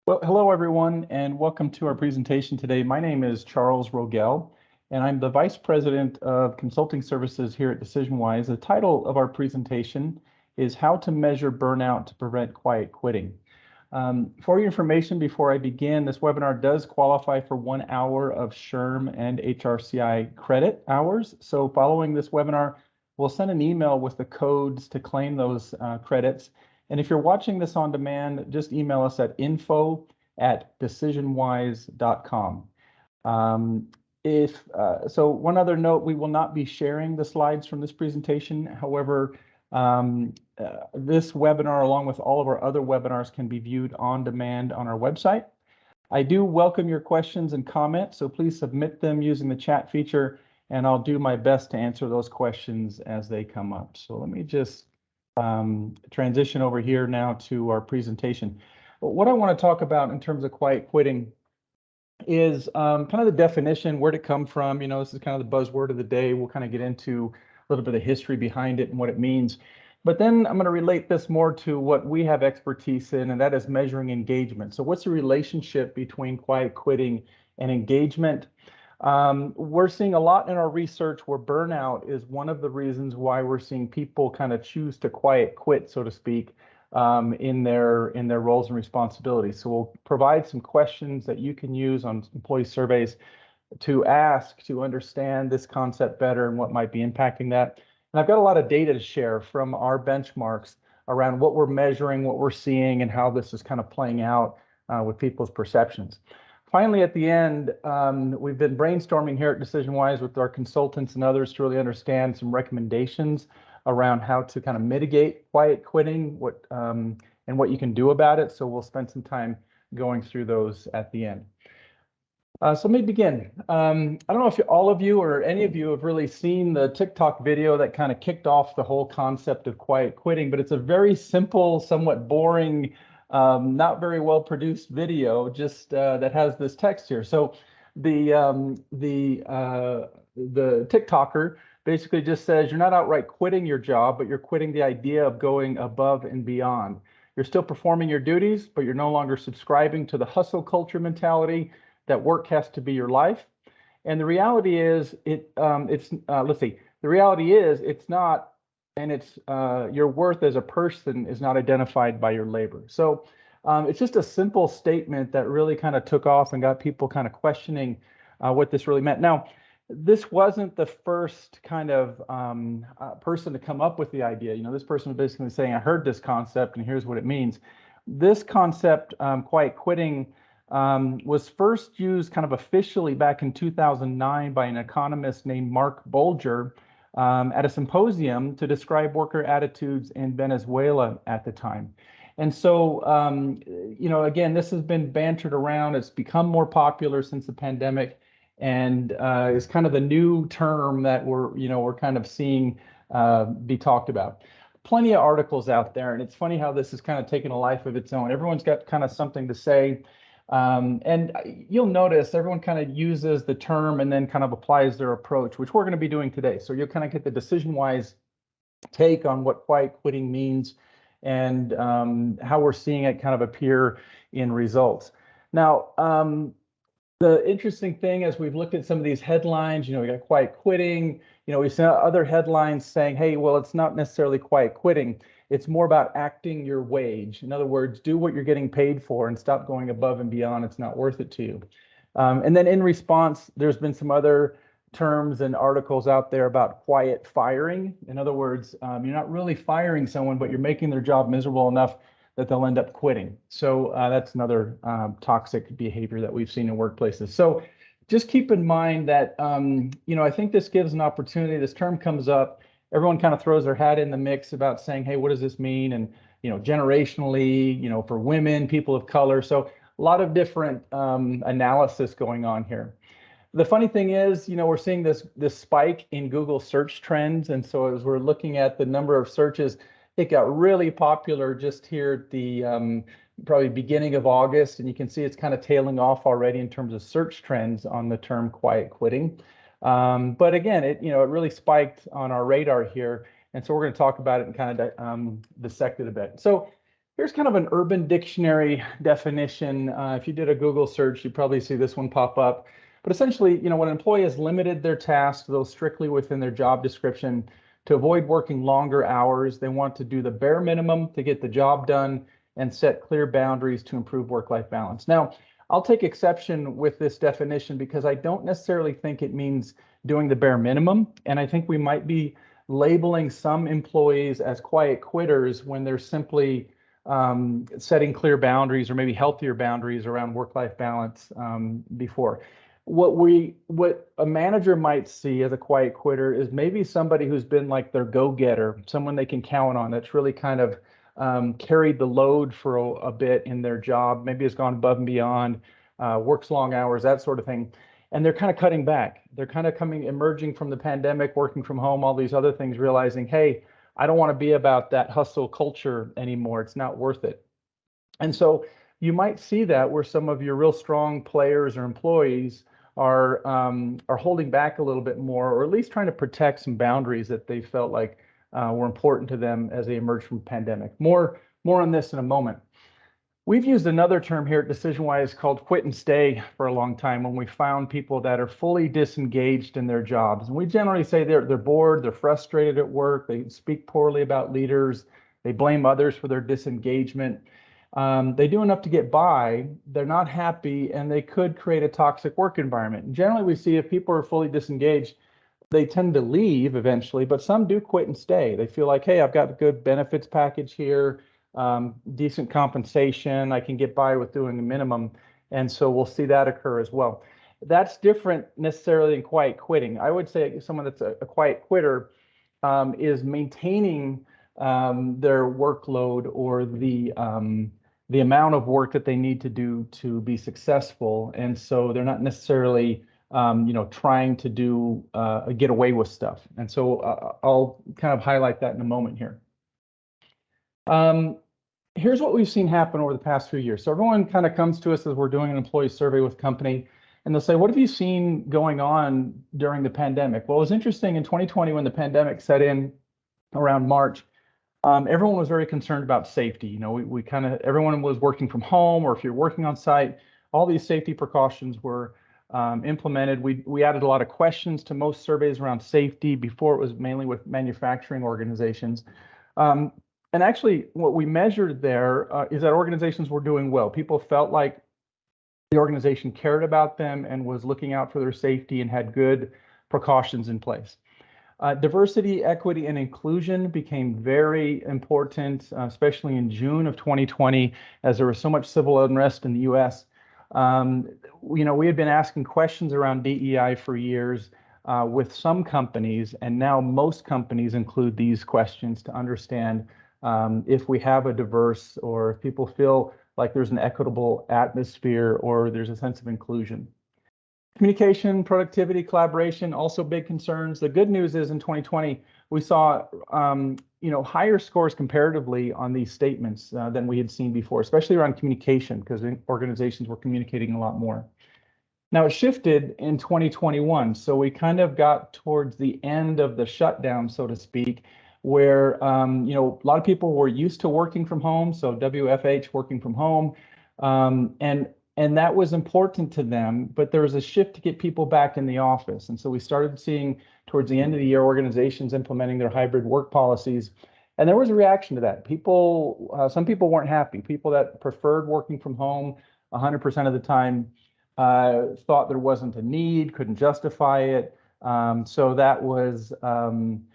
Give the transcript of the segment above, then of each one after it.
Well, hello everyone, and welcome to our presentation today. My name is Charles Rogel, and I'm the Vice President of Consulting Services here at DecisionWise. The title of our presentation is How to Measure Burnout to Prevent Quiet Quitting. For your information, before I begin, this webinar does qualify for 1 hour of SHRM and HRCI credit hours. So following this webinar, we'll send an email with the codes to claim those credits. And if you're watching this on demand, just email us at info@decisionwise.com. So one other note, we will not be sharing the slides from this presentation. However, this webinar, along with all of our other webinars, can be viewed on demand on our website. I do welcome your questions and comments, so please submit them using the chat feature, and I'll do my best to answer those questions as they come up. So let me just transition over here now to our presentation. What I want to talk about in terms of quiet quitting is kind of the definition, where'd it come from? This is kind of the buzzword of the day. We'll kind of get into a little bit of history behind it and what it means. But then I'm going to relate this more to what we have expertise in, and that is measuring engagement. So what's the relationship between quiet quitting and engagement? We're seeing a lot in our research where burnout is one of the reasons why we're seeing people kind of choose to quiet quit, so to speak, in their roles and responsibilities. So we'll provide some questions that you can use on employee surveys to ask to understand this concept better and what might be impacting that. And I've got a lot of data to share from our benchmarks around what we're measuring, what we're seeing, and how this is kind of playing out with people's perceptions. Finally, at the end, we've been brainstorming here at DecisionWise with our consultants and others to really understand some recommendations around how to kind of mitigate quiet quitting, and what you can do about it. So we'll spend some time going through those at the end. So let me begin. I don't know if all of you or any of you have really seen the TikTok video that kind of kicked off the whole concept of quiet quitting, but it's a very simple, somewhat boring, not very well produced video, just that has this text here. So the TikToker basically just says, you're not outright quitting your job, but you're quitting the idea of going above and beyond. You're still performing your duties, but you're no longer subscribing to the hustle culture mentality that work has to be your life. And the reality is, the reality is it's not, and it's your worth as a person is not identified by your labor. So it's just a simple statement that really kind of took off and got people kind of questioning what this really meant. Now, this wasn't the first kind of person to come up with the idea. This person was basically saying, I heard this concept and here's what it means. This concept, quiet quitting, was first used kind of officially back in 2009 by an economist named Mark Bolger at a symposium to describe worker attitudes in Venezuela at the time. And so, again, this has been bantered around. It's become more popular since the pandemic, and is kind of the new term that we're kind of seeing be talked about. Plenty of articles out there, and it's funny how this has kind of taken a life of its own. Everyone's got kind of something to say. And you'll notice everyone kind of uses the term and then kind of applies their approach, which we're going to be doing today. So you'll kind of get the DecisionWise take on what quiet quitting means and how we're seeing it kind of appear in results. Now, the interesting thing as we've looked at some of these headlines, we got quiet quitting, we saw other headlines saying, hey, well, it's not necessarily quiet quitting. It's more about acting your wage. In other words, do what you're getting paid for and stop going above and beyond. It's not worth it to you. And then in response, there's been some other terms and articles out there about quiet firing. In other words, you're not really firing someone, but you're making their job miserable enough that they'll end up quitting. So that's another toxic behavior that we've seen in workplaces. So just keep in mind that, I think this gives an opportunity. This term comes up. Everyone kind of throws their hat in the mix about saying, hey, what does this mean? And, generationally, for women, people of color. So a lot of different analysis going on here. The funny thing is, we're seeing this spike in Google search trends. And so as we're looking at the number of searches, it got really popular just here at the probably beginning of August. And you can see it's kind of tailing off already in terms of search trends on the term quiet quitting. But again, it really spiked on our radar here. And so we're going to talk about it and kind of dissect it a bit. So Here's kind of an Urban Dictionary definition. If you did a Google search, you'd probably see this one pop up. But essentially, when an employee has limited their tasks to those strictly within their job description to avoid working longer hours, they want to do the bare minimum to get the job done and set clear boundaries to improve work-life balance. Now, I'll take exception with this definition because I don't necessarily think it means doing the bare minimum. And I think we might be labeling some employees as quiet quitters when they're simply setting clear boundaries or maybe healthier boundaries around work-life balance before. What a manager might see as a quiet quitter is maybe somebody who's been like their go-getter, someone they can count on that's really kind of carried the load for a bit in their job, maybe has gone above and beyond, works long hours, that sort of thing. And they're kind of cutting back. They're kind of emerging from the pandemic, working from home, all these other things, realizing, hey, I don't want to be about that hustle culture anymore. It's not worth it. And so you might see that where some of your real strong players or employees are holding back a little bit more, or at least trying to protect some boundaries that they felt like were important to them as they emerged from the pandemic. More on this in a moment. We've used another term here at DecisionWise called quit and stay for a long time when we found people that are fully disengaged in their jobs. And we generally say they're bored, they're frustrated at work, they speak poorly about leaders, they blame others for their disengagement. They do enough to get by, they're not happy, and they could create a toxic work environment. And generally, we see if people are fully disengaged, they tend to leave eventually, but some do quit and stay. They feel like, hey, I've got a good benefits package here, decent compensation, I can get by with doing a minimum. And so we'll see that occur as well. That's different necessarily than quiet quitting. I would say someone that's a quiet quitter is maintaining their workload or the amount of work that they need to do to be successful. And so they're not necessarily trying to do get away with stuff. And so I'll kind of highlight that in a moment here. Here's what we've seen happen over the past few years. So everyone kind of comes to us as we're doing an employee survey with company, and they'll say, what have you seen going on during the pandemic? Well, it was interesting in 2020 when the pandemic set in around March. Everyone was very concerned about safety. Everyone was working from home, or if you're working on site, all these safety precautions were implemented. We added a lot of questions to most surveys around safety. Before, it was mainly with manufacturing organizations. And actually, what we measured there is that organizations were doing well. People felt like the organization cared about them and was looking out for their safety and had good precautions in place. Diversity, equity, and inclusion became very important, especially in June of 2020, as there was so much civil unrest in the U.S. We had been asking questions around DEI for years with some companies, and now most companies include these questions to understand if we have a diverse, or if people feel like there's an equitable atmosphere or there's a sense of inclusion. Communication, productivity, collaboration, also big concerns. The good news is in 2020, we saw higher scores comparatively on these statements than we had seen before, especially around communication, because organizations were communicating a lot more. Now, it shifted in 2021, so we kind of got towards the end of the shutdown, so to speak, where a lot of people were used to working from home, so WFH, working from home, and that was important to them, but there was a shift to get people back in the office. And so we started seeing towards the end of the year organizations implementing their hybrid work policies. And there was a reaction to that. Some people weren't happy. People that preferred working from home 100% of the time thought there wasn't a need, couldn't justify it. So that was kind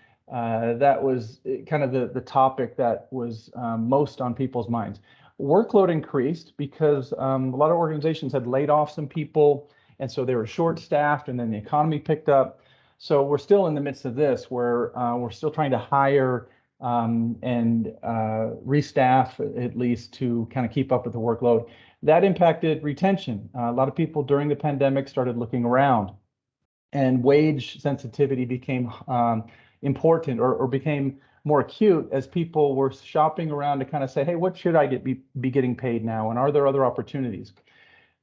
of the topic that was most on people's minds. Workload increased because a lot of organizations had laid off some people, and so they were short-staffed, and then the economy picked up. So we're still in the midst of this, where we're still trying to hire and restaff, at least, to kind of keep up with the workload. That impacted retention. A lot of people during the pandemic started looking around, and wage sensitivity became important, or became more acute as people were shopping around to kind of say, hey, what should I be getting paid now? And are there other opportunities?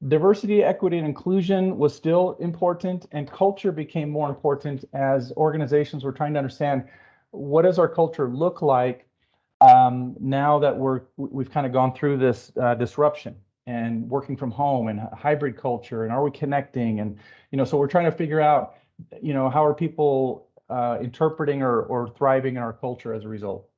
Diversity, equity, and inclusion was still important, and culture became more important as organizations were trying to understand, what does our culture look like Now that we've kind of gone through this disruption and working from home and hybrid culture, and are we connecting? And so we're trying to figure out, how are people interpreting or thriving in our culture as a result.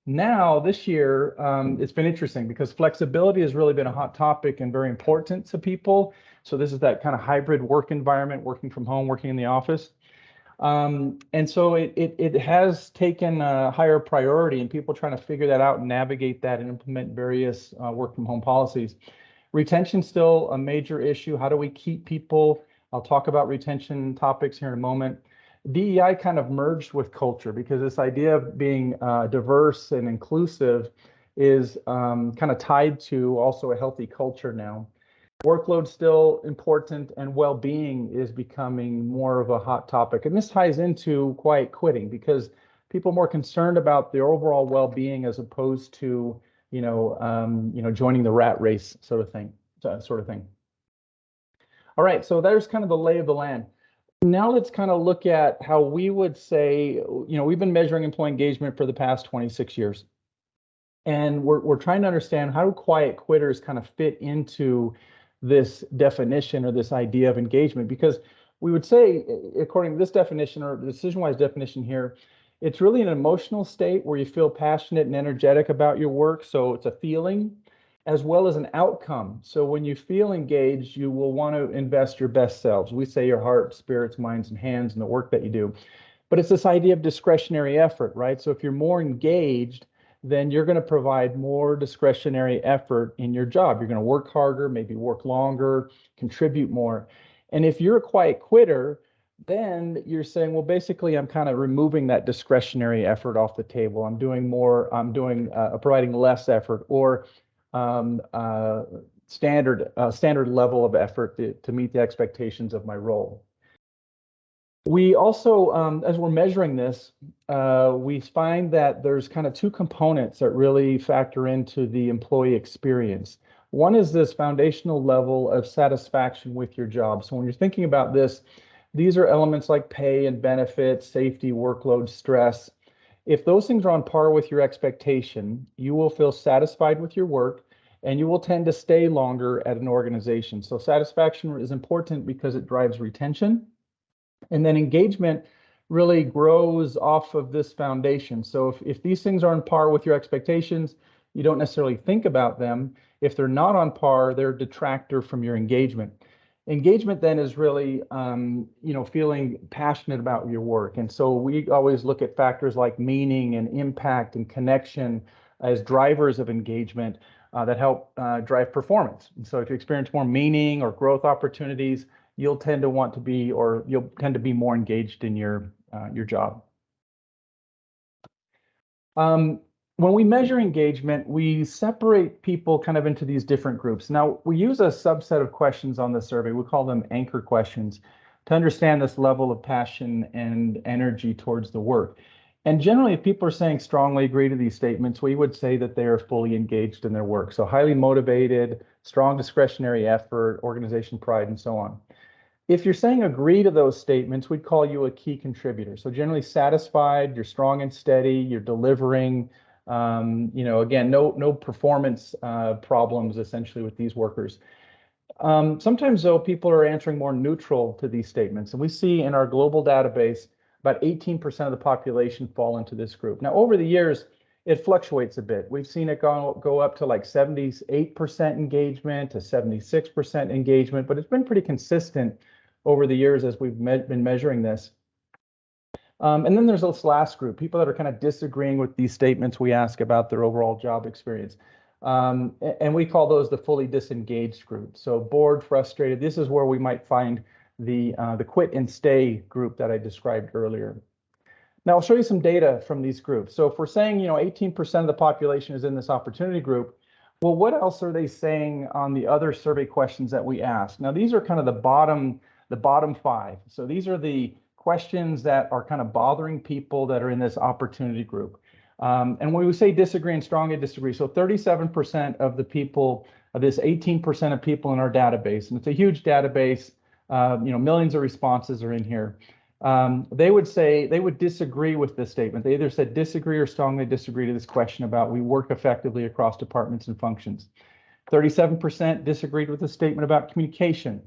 Now, this year, it's been interesting because flexibility has really been a hot topic and very important to people. So this is that kind of hybrid work environment, working from home, working in the office. And so it has taken a higher priority, and people trying to figure that out and navigate that and implement various work from home policies. Retention still a major issue. How do we keep people? I'll talk about retention topics here in a moment. DEI kind of merged with culture because this idea of being diverse and inclusive is kind of tied to also a healthy culture now. Workload still important, and well-being is becoming more of a hot topic. And this ties into quiet quitting because people are more concerned about their overall well-being as opposed to, joining the rat race sort of thing. All right, so there's kind of the lay of the land. Now let's kind of look at how we would say, we've been measuring employee engagement for the past 26 years. And we're trying to understand, how do quiet quitters kind of fit into this definition or this idea of engagement? Because we would say, according to this definition or the DecisionWise definition here, it's really an emotional state where you feel passionate and energetic about your work. So it's a feeling as well as an outcome. So when you feel engaged, you will want to invest your best selves. We say your heart, spirits, minds, and hands in the work that you do. But it's this idea of discretionary effort, right? So if you're more engaged, then you're going to provide more discretionary effort in your job. You're going to work harder, maybe work longer, contribute more. And if you're a quiet quitter, then you're saying, well, basically, I'm kind of removing that discretionary effort off the table. I'm doing more, providing less effort, or standard level of effort to meet the expectations of my role. We also, as we're measuring this, we find that there's kind of two components that really factor into the employee experience. One is this foundational level of satisfaction with your job. So when you're thinking about this, these are elements like pay and benefits, safety, workload, stress. If those things are on par with your expectation, you will feel satisfied with your work and you will tend to stay longer at an organization. So satisfaction is important because it drives retention. And then engagement really grows off of this foundation. So if these things are on par with your expectations, you don't necessarily think about them. If they're not on par, they're a detractor from your engagement. Engagement then is really, feeling passionate about your work. And so we always look at factors like meaning and impact and connection as drivers of engagement that help drive performance. And so if you experience more meaning or growth opportunities, you'll tend to want to be, or you'll tend to be more engaged in your job. When we measure engagement, we separate people kind of into these different groups. Now, we use a subset of questions on the survey. We call them anchor questions to understand this level of passion and energy towards the work. And generally, if people are saying strongly agree to these statements, we would say that they are fully engaged in their work. So highly motivated, strong discretionary effort, organization pride, and so on. If you're saying agree to those statements, we'd call you a key contributor. So generally satisfied, you're strong and steady, you're delivering, again, no performance problems essentially with these workers. Sometimes though, people are answering more neutral to these statements. And we see in our global database, about 18% of the population fall into this group. Now, over the years, it fluctuates a bit. We've seen it go up to like 78% engagement to 76% engagement, but it's been pretty consistent over the years as we've been measuring this. And then there's this last group, people that are kind of disagreeing with these statements we ask about their overall job experience. And we call those the fully disengaged group. So bored, frustrated, this is where we might find the quit and stay group that I described earlier. Now I'll show you some data from these groups. So if we're saying, 18% of the population is in this opportunity group, well, what else are they saying on the other survey questions that we asked? Now these are kind of the bottom 5. So these are the questions that are kind of bothering people that are in this opportunity group. And when we say disagree and strongly disagree, so 37% of the people, of this 18% of people in our database, and it's a huge database, millions of responses are in here. they would say they would disagree with this statement. They either said disagree or strongly disagree to this question about we work effectively across departments and functions. 37% disagreed with the statement about communication.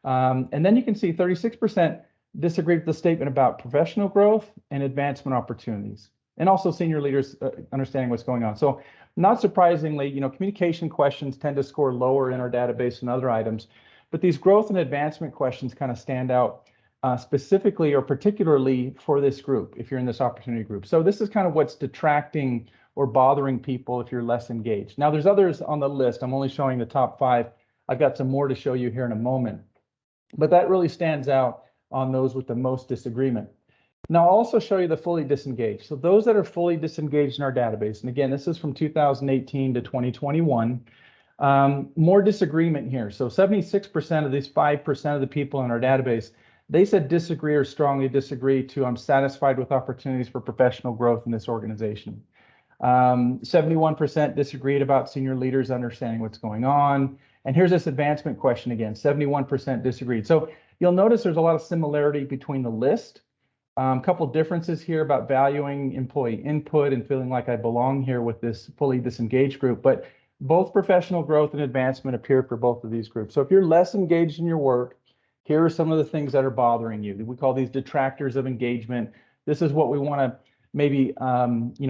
And then you can see 36% disagreed with the statement about professional growth and advancement opportunities, and also senior leaders understanding what's going on. So not surprisingly, communication questions tend to score lower in our database than other items, but these growth and advancement questions kind of stand out specifically or particularly for this group, if you're in this opportunity group. So this is kind of what's detracting or bothering people if you're less engaged. Now, there's others on the list. I'm only showing the top 5. I've got some more to show you here in a moment, but that really stands out on those with the most disagreement. Now, I'll also show you the fully disengaged. So those that are fully disengaged in our database, and again, this is from 2018 to 2021, more disagreement here. So 76% of these 5% of the people in our database, they said disagree or strongly disagree to I'm satisfied with opportunities for professional growth in this organization. 71% disagreed about senior leaders understanding what's going on. And here's this advancement question again, 71% disagreed. So you'll notice there's a lot of similarity between the list. A couple differences here about valuing employee input and feeling like I belong here with this fully disengaged group, but both professional growth and advancement appear for both of these groups. So if you're less engaged in your work, here are some of the things that are bothering you. We call these detractors of engagement. This is what we want to maybe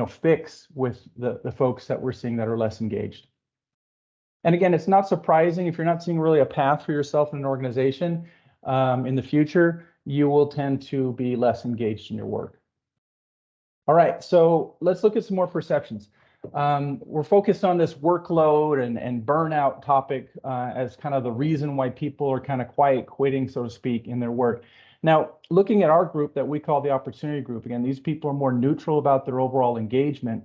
fix with the folks that we're seeing that are less engaged. And again, it's not surprising if you're not seeing really a path for yourself in an organization in the future, you will tend to be less engaged in your work. All right, so let's look at some more perceptions. We're focused on this workload and burnout topic as kind of the reason why people are kind of quiet quitting, so to speak, in their work. Now, looking at our group that we call the opportunity group, again, these people are more neutral about their overall engagement.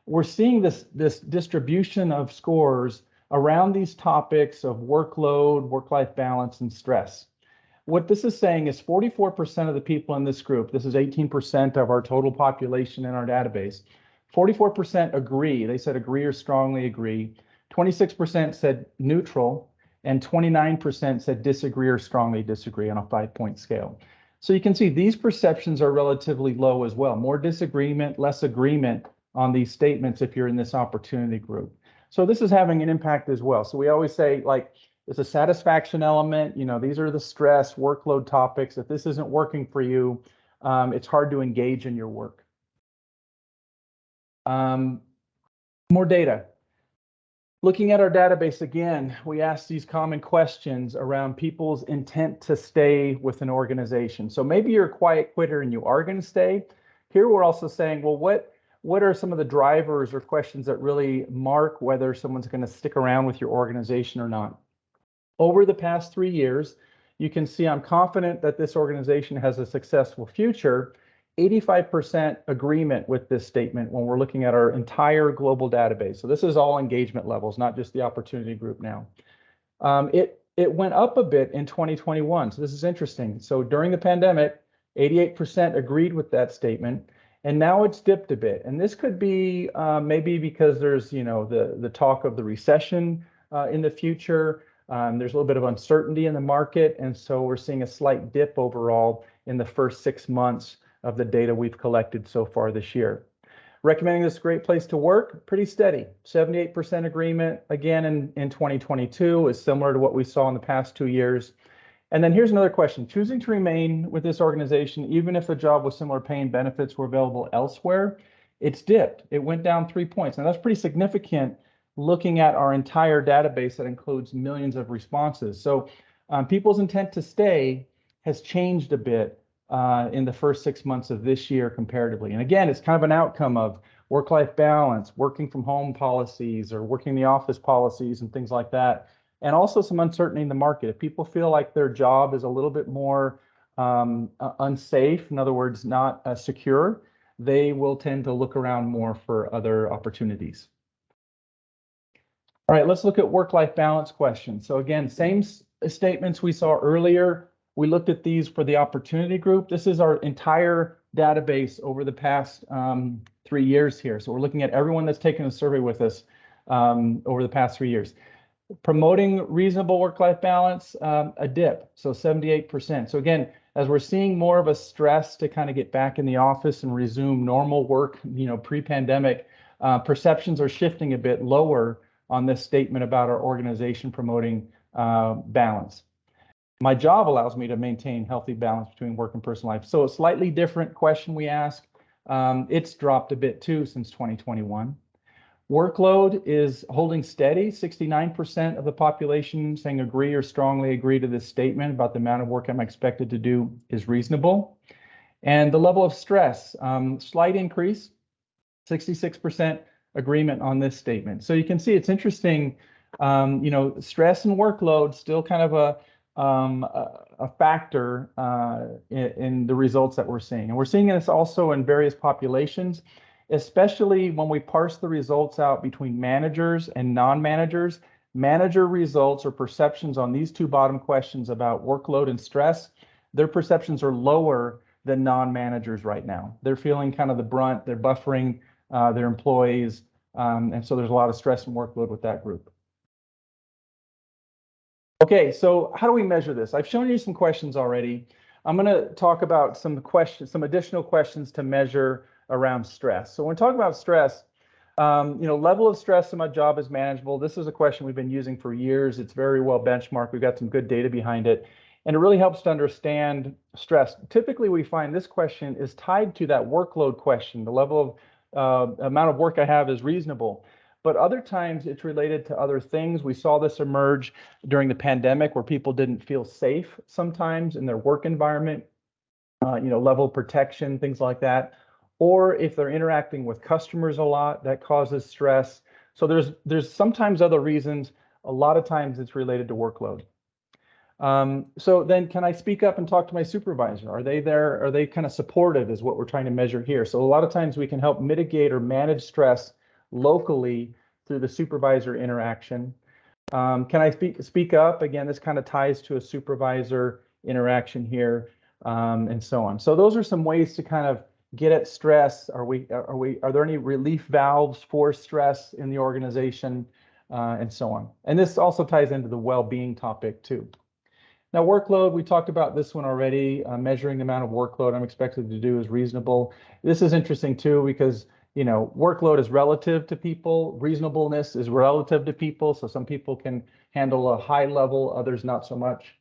We're seeing this distribution of scores around these topics of workload, work-life balance, and stress. What this is saying is 44% of the people in this group, this is 18% of our total population in our database, 44% agree. They said agree or strongly agree. 26% said neutral, and 29% said disagree or strongly disagree on a 5-point scale. So you can see these perceptions are relatively low as well. More disagreement, less agreement on these statements if you're in this opportunity group. So this is having an impact as well. So we always say, like, there's a satisfaction element. These are the stress, workload topics. If this isn't working for you, it's hard to engage in your work. More data. Looking at our database again, we ask these common questions around people's intent to stay with an organization. So maybe you're a quiet quitter and you are going to stay. Here we're also saying, well, what are some of the drivers or questions that really mark whether someone's going to stick around with your organization or not? Over the past 3 years, you can see I'm confident that this organization has a successful future. 85% agreement with this statement when we're looking at our entire global database. So this is all engagement levels, not just the opportunity group now. It went up a bit in 2021. So this is interesting. So during the pandemic, 88% agreed with that statement, and now it's dipped a bit. And this could be maybe because there's the talk of the recession in the future. There's a little bit of uncertainty in the market, and so we're seeing a slight dip overall in the first 6 months of the data we've collected so far this year. Recommending this a great place to work, pretty steady. 78% agreement, again in 2022, is similar to what we saw in the past 2 years. And then here's another question. Choosing to remain with this organization, even if a job with similar pay and benefits were available elsewhere, it's dipped. It went down 3 points. Now that's pretty significant looking at our entire database that includes millions of responses. So people's intent to stay has changed a bit in the first 6 months of this year comparatively. And again, it's kind of an outcome of work-life balance, working from home policies, or working in the office policies and things like that. And also some uncertainty in the market. If people feel like their job is a little bit more unsafe, in other words, not secure, they will tend to look around more for other opportunities. All right, let's look at work-life balance questions. So again, same statements we saw earlier. We looked at these for the opportunity group. This is our entire database over the past 3 years here. So we're looking at everyone that's taken a survey with us over the past 3 years. Promoting reasonable work-life balance, a dip, so 78%. So again, as we're seeing more of a stress to kind of get back in the office and resume normal work, pre-pandemic, perceptions are shifting a bit lower on this statement about our organization promoting balance. My job allows me to maintain healthy balance between work and personal life. So a slightly different question we ask. It's dropped a bit too since 2021. Workload is holding steady. 69% of the population saying agree or strongly agree to this statement about the amount of work I'm expected to do is reasonable. And the level of stress, slight increase, 66% agreement on this statement. So you can see it's interesting, stress and workload still kind of a factor in the results that we're seeing. And we're seeing this also in various populations, especially when we parse the results out between managers and non-managers. Manager results or perceptions on these two bottom questions about workload and stress, their perceptions are lower than non-managers right now. They're feeling kind of the brunt, they're buffering their employees, and so there's a lot of stress and workload with that group. Okay, so how do we measure this? I've shown you some questions already. I'm going to talk about some additional questions to measure around stress. So when we talk about stress, level of stress in my job is manageable. This is a question we've been using for years. It's very well benchmarked. We've got some good data behind it, and it really helps to understand stress. Typically, we find this question is tied to that workload question. The level of amount of work I have is reasonable. But other times it's related to other things. We saw this emerge during the pandemic where people didn't feel safe sometimes in their work environment, level of protection, things like that. Or if they're interacting with customers a lot, that causes stress. So there's sometimes other reasons. A lot of times it's related to workload. So then can I speak up and talk to my supervisor? Are they there? Are they kind of supportive is what we're trying to measure here. So a lot of times we can help mitigate or manage stress locally through the supervisor interaction. Can I speak up? Again, this kind of ties to a supervisor interaction here, and so on. So those are some ways to kind of get at stress. Are there any relief valves for stress in the organization, and so on. And this also ties into the well-being topic too. Now, workload, we talked about this one already. Measuring the amount of workload I'm expected to do is reasonable. This is interesting too, because workload is relative to people. Reasonableness is relative to people. So some people can handle a high level, others not so much.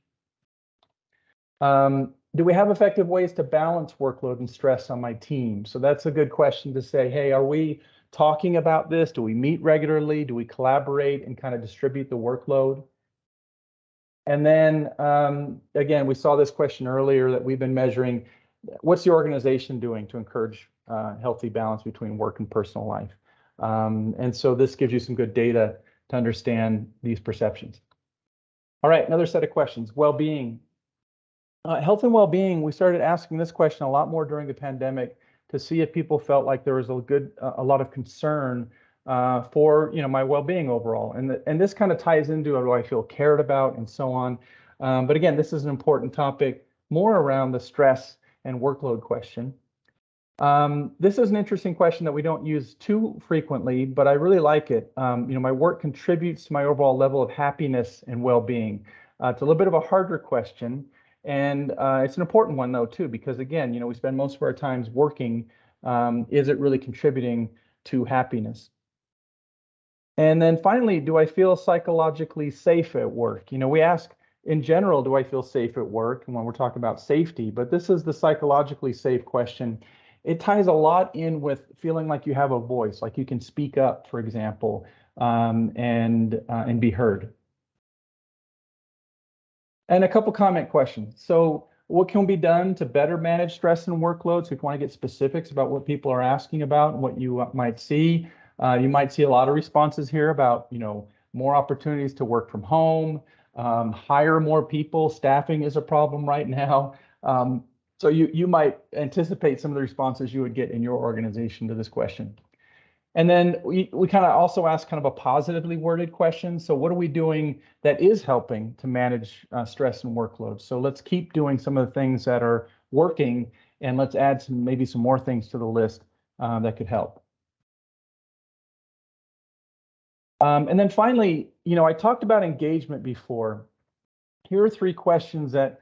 Do we have effective ways to balance workload and stress on my team? So that's a good question to say, hey, are we talking about this? Do we meet regularly? Do we collaborate and kind of distribute the workload? And then, again, we saw this question earlier that we've been measuring. What's the organization doing to encourage healthy balance between work and personal life? And so this gives you some good data to understand these perceptions. All right, another set of questions, well-being. Health and well-being, we started asking this question a lot more during the pandemic to see if people felt like there was a lot of concern for my well-being overall. And this kind of ties into do I feel cared about and so on. But again, this is an important topic more around the stress and workload question. This is an interesting question that we don't use too frequently, but I really like it. My work contributes to my overall level of happiness and well-being. It's a little bit of a harder question, and it's an important one though too, because again, we spend most of our times working. Is it really contributing to happiness? And then finally, do I feel psychologically safe at work? We ask in general, do I feel safe at work? And when we're talking about safety, but this is the psychologically safe question. It ties a lot in with feeling like you have a voice, like you can speak up, for example, and be heard. And a couple comment questions. So what can be done to better manage stress and workload? So if you want to get specifics about what people are asking about and what you might see, you might see a lot of responses here about, more opportunities to work from home, hire more people. Staffing is a problem right now. So you might anticipate some of the responses you would get in your organization to this question. And then we kind of also ask kind of a positively worded question. So what are we doing that is helping to manage stress and workload? So let's keep doing some of the things that are working, and let's add maybe some more things to the list that could help. And then finally, I talked about engagement before. Here are 3 questions that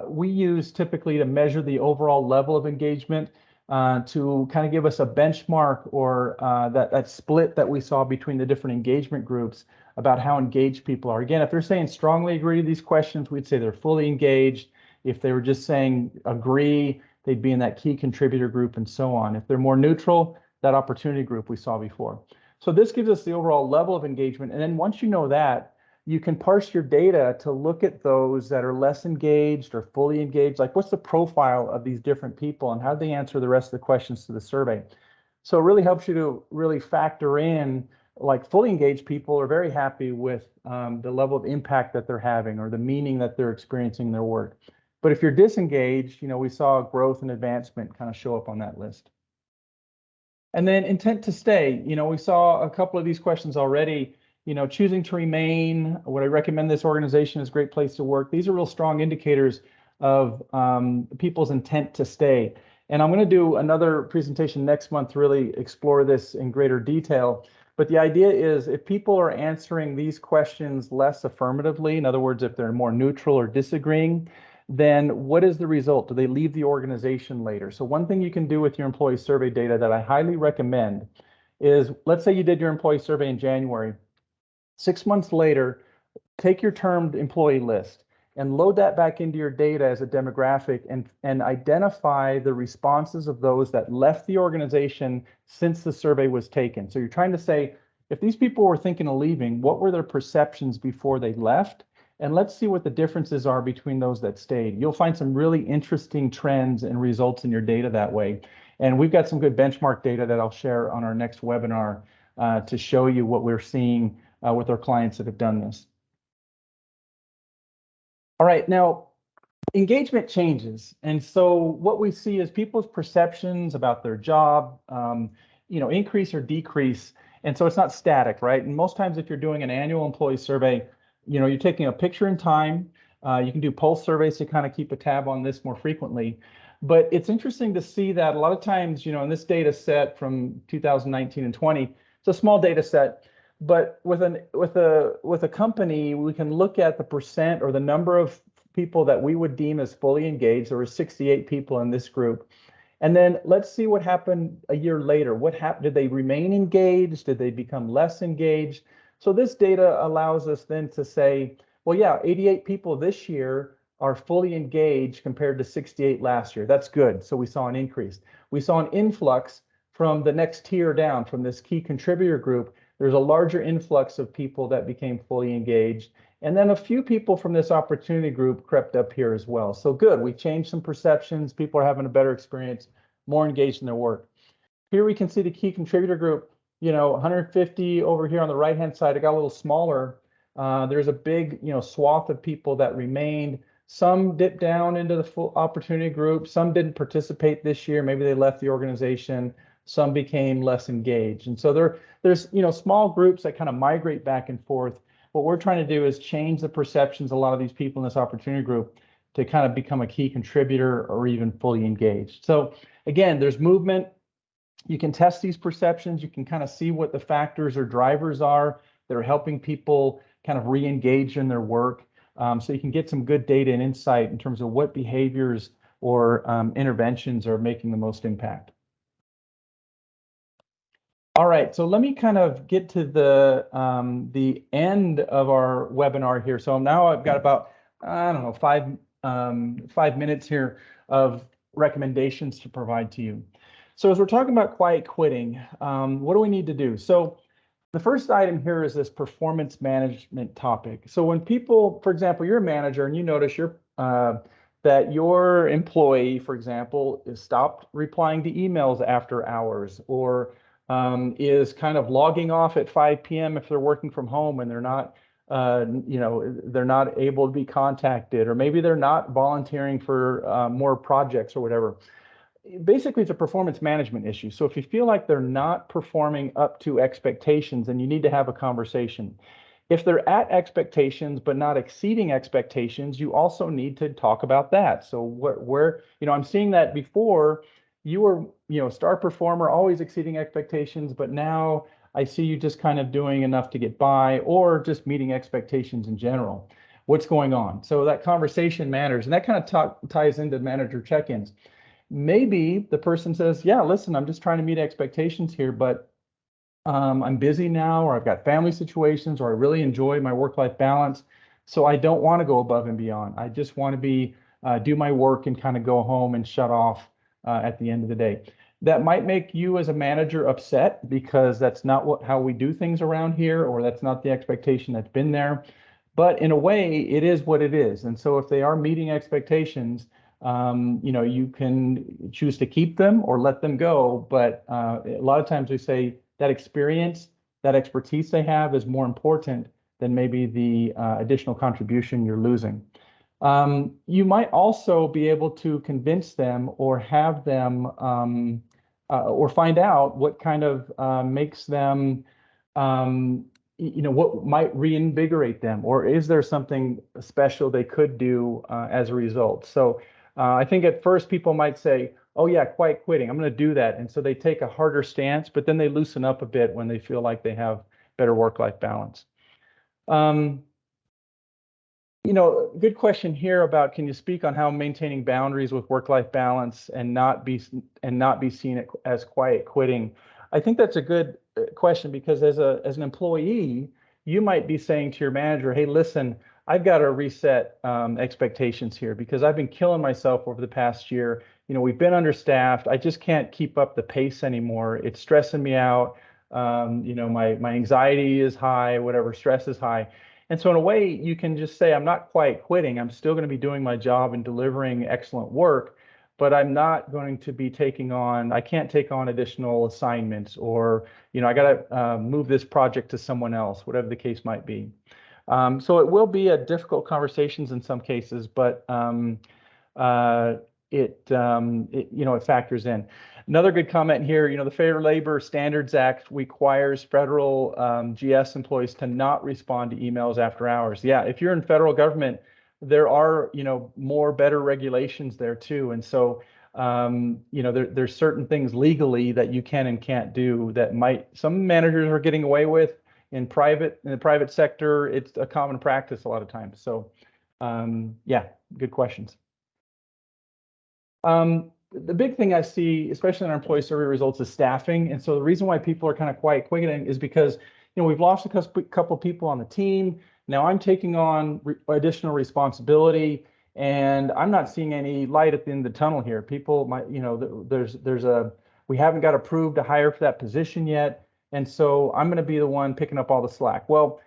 we use typically to measure the overall level of engagement to kind of give us a benchmark or that split that we saw between the different engagement groups about how engaged people are. Again, if they're saying strongly agree to these questions, we'd say they're fully engaged. If they were just saying agree, they'd be in that key contributor group and so on. If they're more neutral, that opportunity group we saw before. So this gives us the overall level of engagement. And then once you know that, you can parse your data to look at those that are less engaged or fully engaged. Like, what's the profile of these different people and how do they answer the rest of the questions to the survey? So it really helps you to really factor in, like, fully engaged people are very happy with the level of impact that they're having or the meaning that they're experiencing in their work. But if you're disengaged, we saw growth and advancement kind of show up on that list. And then intent to stay, we saw a couple of these questions already. Choosing to remain, would I recommend this organization is a great place to work? These are real strong indicators of people's intent to stay. And I'm going to do another presentation next month to really explore this in greater detail. But the idea is if people are answering these questions less affirmatively, in other words, if they're more neutral or disagreeing, then what is the result? Do they leave the organization later? So one thing you can do with your employee survey data that I highly recommend is, let's say you did your employee survey in January. 6 months later, take your termed employee list and load that back into your data as a demographic and identify the responses of those that left the organization since the survey was taken. So you're trying to say, if these people were thinking of leaving, what were their perceptions before they left? And let's see what the differences are between those that stayed. You'll find some really interesting trends and results in your data that way. And we've got some good benchmark data that I'll share on our next webinar to show you what we're seeing with our clients that have done this. All right, now engagement changes. And so what we see is people's perceptions about their job, increase or decrease. And so it's not static, right? And most times if you're doing an annual employee survey, you're taking a picture in time. You can do pulse surveys to kind of keep a tab on this more frequently. But it's interesting to see that a lot of times, in this data set from 2019 and 20, it's a small data set. But with a company, we can look at the percent or the number of people that we would deem as fully engaged. There were 68 people in this group. And then let's see what happened a year later. What happened? Did they remain engaged? Did they become less engaged? So this data allows us then to say, well, yeah, 88 people this year are fully engaged compared to 68 last year. That's good. So we saw an increase. We saw an influx from the next tier down, from this key contributor group. There's a larger influx of people that became fully engaged. And then a few people from this opportunity group crept up here as well. So good, we changed some perceptions. People are having a better experience, more engaged in their work. Here we can see the key contributor group, 150 over here on the right-hand side. It got a little smaller. There's a big, swath of people that remained. Some dipped down into the full opportunity group. Some didn't participate this year. Maybe they left the organization. Some became less engaged. And so there's small groups that kind of migrate back and forth. What we're trying to do is change the perceptions of a lot of these people in this opportunity group to kind of become a key contributor or even fully engaged. So again, there's movement. You can test these perceptions. You can kind of see what the factors or drivers are that are helping people kind of re-engage in their work. So you can get some good data and insight in terms of what behaviors or interventions are making the most impact. All right, so let me kind of get to the end of our webinar here. So now I've got about, I don't know, 5 minutes here of recommendations to provide to you. So as we're talking about quiet quitting, what do we need to do? So the first item here is this performance management topic. So when people, for example, you're a manager and you notice that your employee, for example, is stopped replying to emails after hours, or is kind of logging off at 5 p.m. if they're working from home and they're not, they're not able to be contacted, or maybe they're not volunteering for more projects or whatever. Basically, it's a performance management issue. So if you feel like they're not performing up to expectations, then you need to have a conversation. If they're at expectations but not exceeding expectations, you also need to talk about that. So where I'm seeing that before you were, star performer, always exceeding expectations, but now I see you just kind of doing enough to get by or just meeting expectations in general. what's going on? So that conversation matters, and that kind of ties into manager check-ins. Maybe the person says, yeah, listen, I'm just trying to meet expectations here, but I'm busy now, or I've got family situations, or I really enjoy my work-life balance. So I don't want to go above and beyond. I just want to do my work and kind of go home and shut off at the end of the day. That might make you as a manager upset because that's not how we do things around here, or that's not the expectation that's been there. But in a way, it is what it is. And so if they are meeting expectations, you can choose to keep them or let them go. But a lot of times we say that experience, that expertise they have is more important than maybe the additional contribution you're losing. You might also be able to convince them or have them or find out what kind of makes them, what might reinvigorate them, or is there something special they could do as a result? So I think at first people might say, oh yeah, quiet quitting, I'm going to do that. And so they take a harder stance, but then they loosen up a bit when they feel like they have better work-life balance. Good question here about, can you speak on how maintaining boundaries with work-life balance and not be seen as quiet quitting? I think that's a good question, because as an employee, you might be saying to your manager, hey, listen, I've got to reset expectations here because I've been killing myself over the past year. We've been understaffed. I just can't keep up the pace anymore. It's stressing me out. My anxiety is high, whatever, stress is high. And so in a way, you can just say, I'm not quite quitting. I'm still going to be doing my job and delivering excellent work, but I'm not going to be I can't take on additional assignments, or, I got to move this project to someone else, whatever the case might be. So it will be a difficult conversations in some cases, but it factors in. Another good comment here, the Fair Labor Standards Act requires federal GS employees to not respond to emails after hours. Yeah, if you're in federal government, there are, more better regulations there too. And so, there's certain things legally that you can and can't do that some managers are getting away with. In the private sector, it's a common practice a lot of times. So, yeah, good questions. The big thing I see, especially in our employee survey results, is staffing. And so the reason why people are kind of quiet quitting is because, we've lost a couple people on the team. Now I'm taking on additional responsibility, and I'm not seeing any light at the end of the tunnel here. People might, we haven't got approved to hire for that position yet. And so I'm going to be the one picking up all the slack. Well,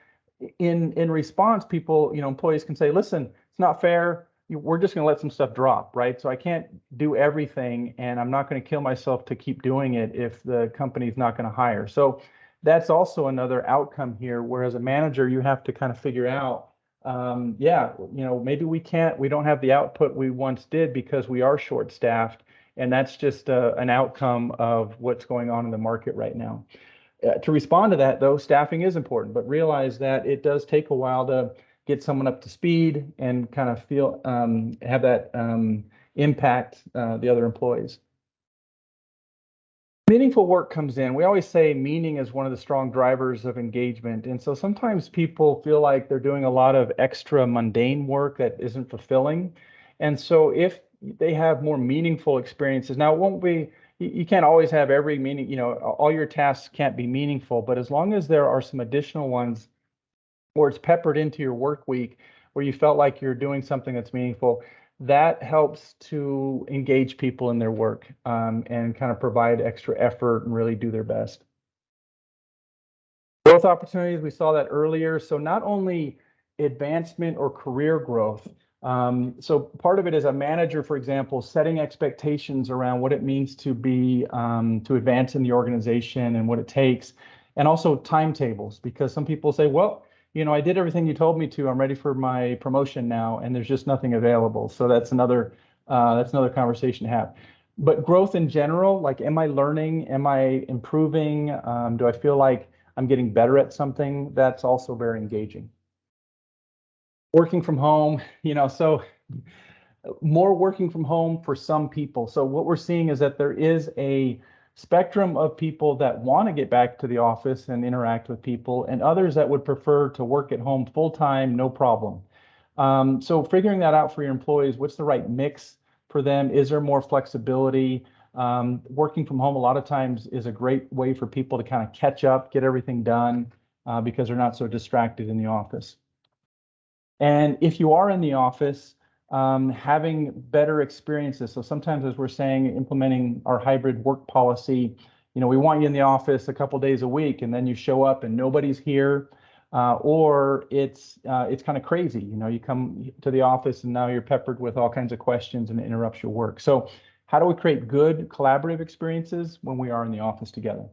in response, people, employees can say, listen, it's not fair. We're just going to let some stuff drop, right? So I can't do everything, and I'm not going to kill myself to keep doing it if the company's not going to hire. So that's also another outcome here, where as a manager, you have to kind of figure out, maybe we don't have the output we once did because we are short-staffed, and that's just an outcome of what's going on in the market right now. To respond to that, though, staffing is important, but realize that it does take a while to get someone up to speed and kind of have that impact the other employees. Meaningful work comes in. We always say meaning is one of the strong drivers of engagement. And so sometimes people feel like they're doing a lot of extra mundane work that isn't fulfilling. And so if they have more meaningful experiences, now it won't be, you can't always have every meaning, all your tasks can't be meaningful, but as long as there are some additional ones or it's peppered into your work week where you felt like you're doing something that's meaningful, that helps to engage people in their work and kind of provide extra effort and really do their best. Growth opportunities, we saw that earlier. So not only advancement or career growth. So part of it is a manager, for example, setting expectations around what it means to advance in the organization and what it takes, and also timetables, because some people say, well, I did everything you told me to. I'm ready for my promotion now, and there's just nothing available. So that's another conversation to have. But growth in general, like, am I learning? Am I improving? Do I feel like I'm getting better at something? That's also very engaging. Working from home, so more working from home for some people. So what we're seeing is that there is a spectrum of people that want to get back to the office and interact with people, and others that would prefer to work at home full time, no problem. So figuring that out for your employees, what's the right mix for them? Is there more flexibility? Working from home a lot of times is a great way for people to kind of catch up, get everything done because they're not so distracted in the office. And if you are in the office, having better experiences. So sometimes, as we're saying, implementing our hybrid work policy, we want you in the office a couple days a week, and then you show up and nobody's here, or it's kind of crazy. You come to the office and now you're peppered with all kinds of questions and it interrupts your work. So how do we create good collaborative experiences when we are in the office together?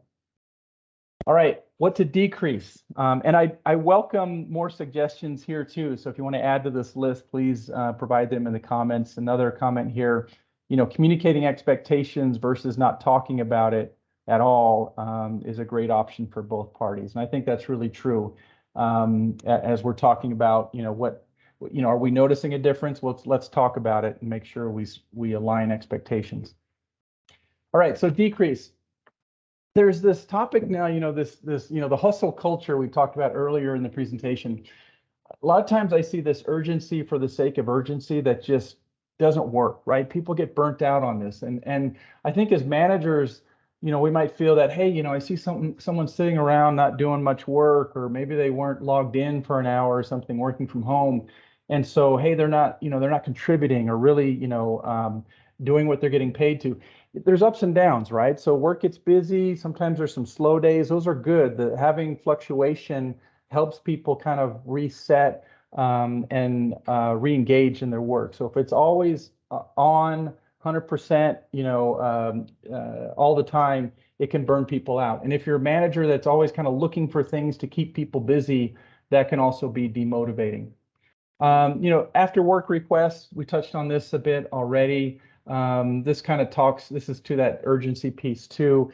All right, what to decrease? And I welcome more suggestions here too. So if you want to add to this list, please provide them in the comments. Another comment here, communicating expectations versus not talking about it at all is a great option for both parties. And I think that's really true as we're talking about, are we noticing a difference? Well, let's talk about it and make sure we align expectations. All right, so decrease. There's this topic now, the hustle culture we talked about earlier in the presentation. A lot of times I see this urgency for the sake of urgency that just doesn't work, right? People get burnt out on this. And I think as managers, we might feel that, hey, I see someone sitting around not doing much work, or maybe they weren't logged in for an hour or something, working from home. And so, hey, they're not contributing or really, doing what they're getting paid to. There's ups and downs, right? So work gets busy. Sometimes there's some slow days. Those are good. Having fluctuation helps people kind of reset and re-engage in their work. So if it's always on 100%, all the time, it can burn people out. And if you're a manager that's always kind of looking for things to keep people busy, that can also be demotivating. After work requests, we touched on this a bit already. This kind of this is to that urgency piece too.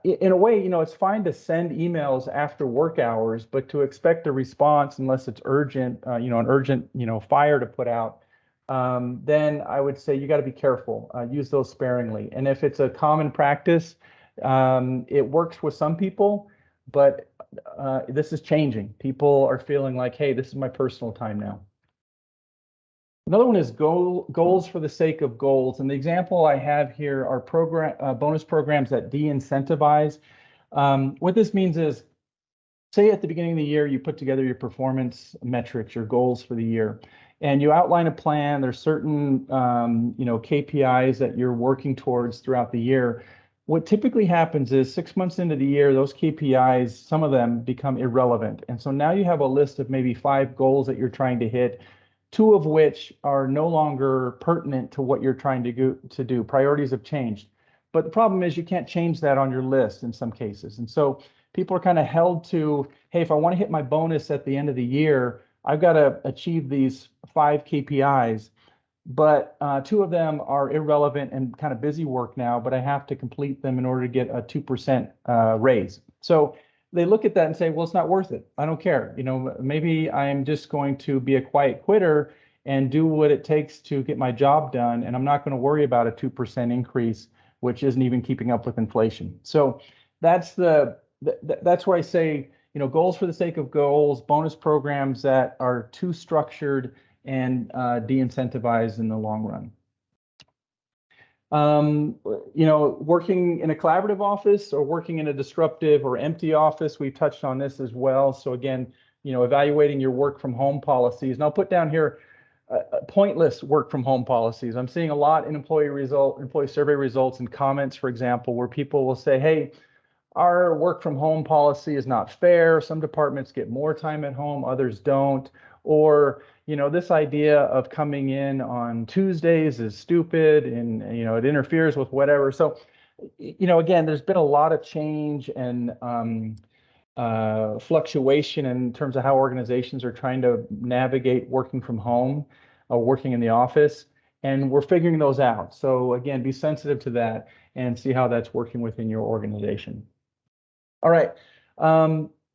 In a way, it's fine to send emails after work hours, but to expect a response unless it's urgent, an urgent, fire to put out, then I would say you got to be careful. Use those sparingly. And if it's a common practice, it works with some people, but this is changing. People are feeling like, hey, this is my personal time now. Another one is goals for the sake of goals. And the example I have here are bonus programs that de-incentivize. What this means is, say at the beginning of the year, you put together your performance metrics, your goals for the year, and you outline a plan. There's certain KPIs that you're working towards throughout the year. What typically happens is 6 months into the year, those KPIs, some of them become irrelevant. And so now you have a list of maybe 5 goals that you're trying to hit, 2 of which are no longer pertinent to what you're trying to do. Priorities have changed. But the problem is you can't change that on your list in some cases. And so people are kind of held to, hey, if I want to hit my bonus at the end of the year, I've got to achieve these 5 KPIs. But 2 of them are irrelevant and kind of busy work now, but I have to complete them in order to get a 2% raise. So they look at that and say, well, it's not worth it. I don't care. Maybe I'm just going to be a quiet quitter and do what it takes to get my job done. And I'm not going to worry about a 2% increase, which isn't even keeping up with inflation. So that's where I say, goals for the sake of goals, bonus programs that are too structured and de-incentivized in the long run. Working in a collaborative office or working in a disruptive or empty office, we've touched on this as well. So again, evaluating your work from home policies. And I'll put down here pointless work from home policies. I'm seeing a lot in employee survey results and comments, for example, where people will say, hey, our work from home policy is not fair. Some departments get more time at home, others don't. Or, this idea of coming in on Tuesdays is stupid and, it interferes with whatever. So, again, there's been a lot of change and fluctuation in terms of how organizations are trying to navigate working from home or working in the office. And we're figuring those out. So again, be sensitive to that and see how that's working within your organization. All right.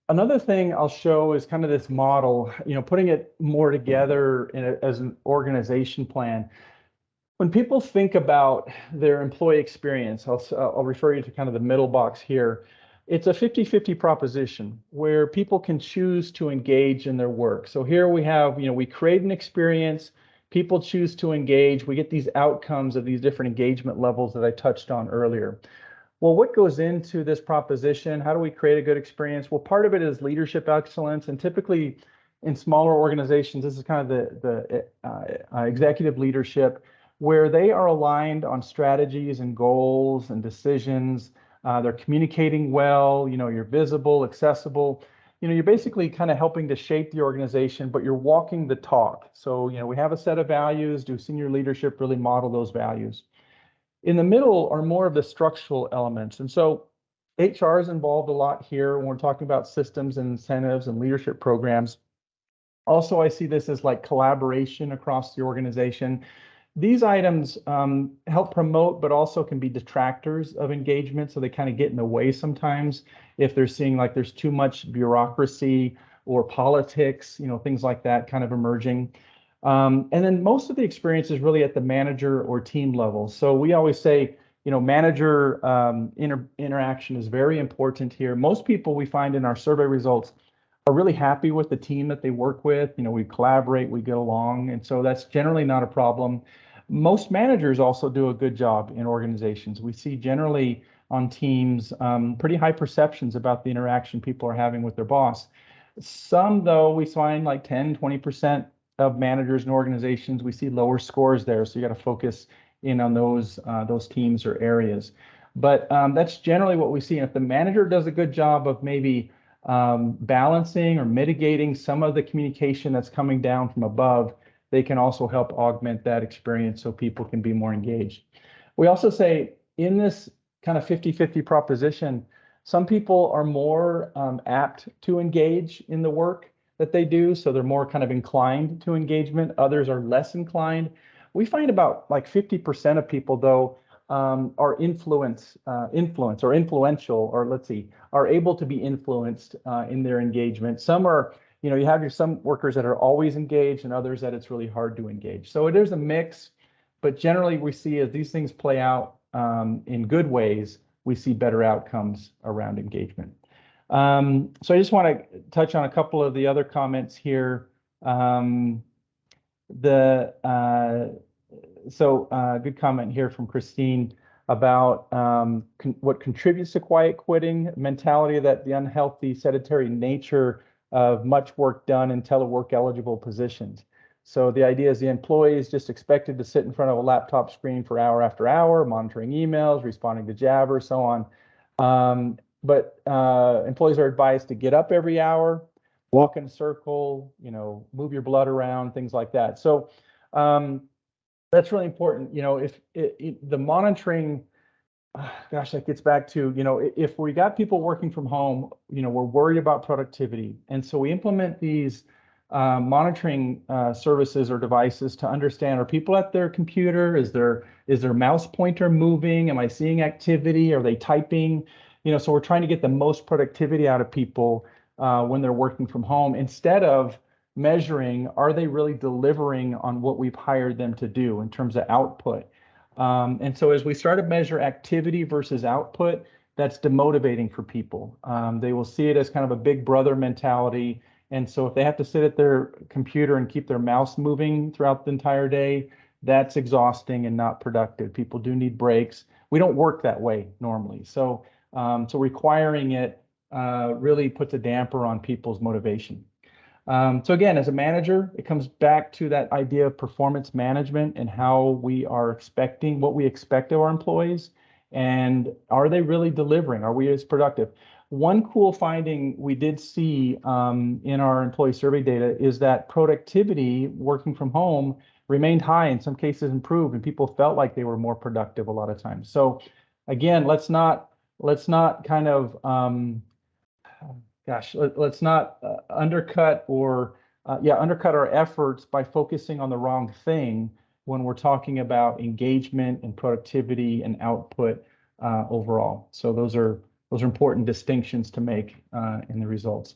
Another thing I'll show is kind of this model, putting it more together as an organization plan. When people think about their employee experience, I'll refer you to kind of the middle box here. It's a 50-50 proposition where people can choose to engage in their work. So here we have, we create an experience, people choose to engage, we get these outcomes of these different engagement levels that I touched on earlier. Well, what goes into this proposition? How do we create a good experience? Well, part of it is leadership excellence, and typically in smaller organizations, this is kind of the executive leadership where they are aligned on strategies and goals and decisions. They're communicating well, you're visible, accessible. You're basically kind of helping to shape the organization, but you're walking the talk. So, we have a set of values. Do senior leadership really model those values? In the middle are more of the structural elements. And so HR is involved a lot here when we're talking about systems and incentives and leadership programs. Also, I see this as like collaboration across the organization. These items help promote, but also can be detractors of engagement. So they kind of get in the way sometimes if they're seeing like there's too much bureaucracy or politics, things like that kind of emerging. And then most of the experience is really at the manager or team level. So we always say, manager interaction is very important here. Most people we find in our survey results are really happy with the team that they work with. We collaborate, we get along. And so that's generally not a problem. Most managers also do a good job in organizations. We see generally on teams pretty high perceptions about the interaction people are having with their boss. Some, though, we find like 10, 20% of managers and organizations, we see lower scores there. So you got to focus in on those teams or areas. But that's generally what we see. And if the manager does a good job of maybe balancing or mitigating some of the communication that's coming down from above, they can also help augment that experience so people can be more engaged. We also say in this kind of 50-50 proposition, some people are more apt to engage in the work that they do, so they're more kind of inclined to engagement. Others are less inclined. We find about like 50% of people, though, are influential, or let's see, are able to be influenced in their engagement. Some are, you have some workers that are always engaged and others that it's really hard to engage. So it is a mix, but generally we see as these things play out in good ways, we see better outcomes around engagement. So I just want to touch on a couple of the other comments here. Good comment here from Christine about what contributes to quiet quitting mentality, that the unhealthy sedentary nature of much work done in telework eligible positions. So the idea is the employee is just expected to sit in front of a laptop screen for hour after hour, monitoring emails, responding to Jabber, so on. But employees are advised to get up every hour, walk in a circle, move your blood around, things like that. So that's really important. If the monitoring, gosh, that gets back to, if we got people working from home, we're worried about productivity. And so we implement these monitoring services or devices to understand, are people at their computer? Is their mouse pointer moving? Am I seeing activity? Are they typing? So we're trying to get the most productivity out of people when they're working from home, instead of measuring, are they really delivering on what we've hired them to do in terms of output? And so as we start to measure activity versus output, that's demotivating for people. They will see it as kind of a big brother mentality. And so if they have to sit at their computer and keep their mouse moving throughout the entire day, that's exhausting and not productive. People do need breaks. We don't work that way normally. So requiring it really puts a damper on people's motivation. So again, as a manager, it comes back to that idea of performance management and how we are expecting what we expect of our employees, and are they really delivering? Are we as productive? One cool finding we did see in our employee survey data is that productivity working from home remained high, in some cases improved, and people felt like they were more productive a lot of times. So again, let's not kind of let's not undercut our efforts by focusing on the wrong thing when we're talking about engagement and productivity and output overall. So those are important distinctions to make in the results.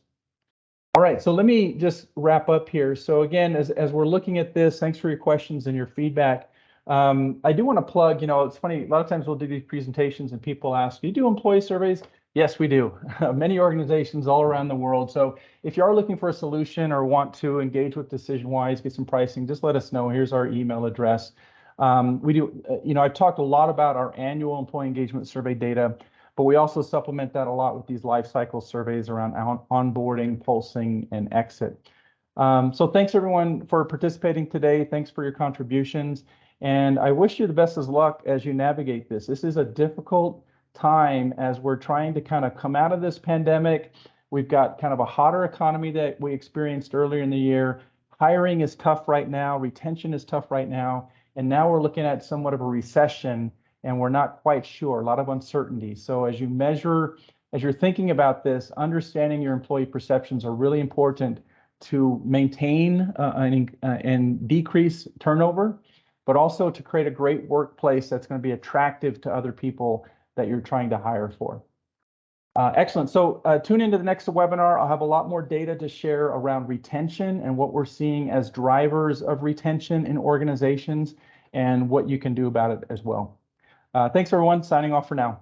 All right, so let me just wrap up here. So again, as we're looking at this, thanks for your questions and your feedback. I do want to plug, it's funny, a lot of times we'll do these presentations and people ask, do you do employee surveys? Yes, we do. Many organizations all around the world. So if you are looking for a solution or want to engage with DecisionWise, get some pricing, just let us know. Here's our email address. We do, I've talked a lot about our annual employee engagement survey data, but we also supplement that a lot with these life cycle surveys around onboarding, pulsing, and exit. So thanks everyone for participating today. Thanks for your contributions. And I wish you the best of luck as you navigate this. This is a difficult time as we're trying to kind of come out of this pandemic. We've got kind of a hotter economy that we experienced earlier in the year. Hiring is tough right now, retention is tough right now, and now we're looking at somewhat of a recession and we're not quite sure, a lot of uncertainty. So as you're thinking about this, understanding your employee perceptions are really important to maintain and decrease turnover, but also to create a great workplace that's going to be attractive to other people that you're trying to hire for. Excellent. So tune into the next webinar. I'll have a lot more data to share around retention and what we're seeing as drivers of retention in organizations and what you can do about it as well. Thanks, everyone. Signing off for now.